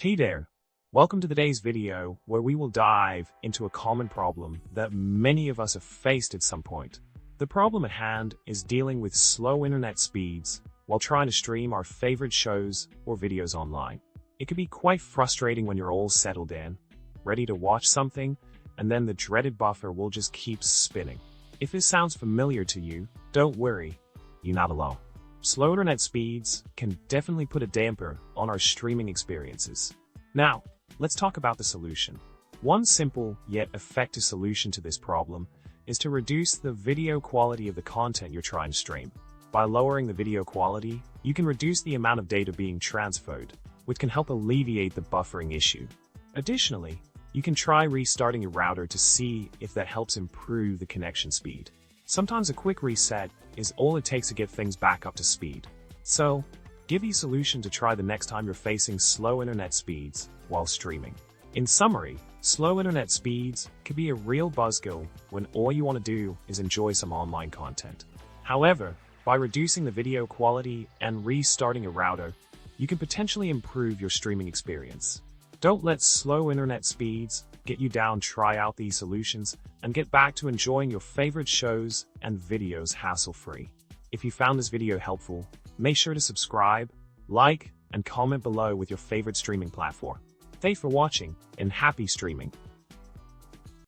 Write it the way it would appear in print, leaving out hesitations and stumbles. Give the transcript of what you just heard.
Hey there! Welcome to today's video where we will dive into a common problem that many of us have faced at some point. The problem at hand is dealing with slow internet speeds while trying to stream our favorite shows or videos online. It can be quite frustrating when you're all settled in, ready to watch something, and then the dreaded buffer will just keep spinning. If this sounds familiar to you, don't worry, you're not alone. Slow internet speeds can definitely put a damper on our streaming experiences. Now, let's talk about the solution. One simple yet effective solution to this problem is to reduce the video quality of the content you're trying to stream. By lowering the video quality, you can reduce the amount of data being transferred, which can help alleviate the buffering issue. Additionally, you can try restarting your router to see if that helps improve the connection speed. Sometimes a quick reset is all it takes to get things back up to speed. So, give these solutions a try the next time you're facing slow internet speeds while streaming. In summary, slow internet speeds can be a real buzzkill when all you want to do is enjoy some online content. However, by reducing the video quality and restarting a router, you can potentially improve your streaming experience. Don't let slow internet speeds get you down. Try out these solutions and get back to enjoying your favorite shows and videos hassle-free. If you found this video helpful, make sure to subscribe, like, and comment below with your favorite streaming platform. Thanks for watching, and happy streaming!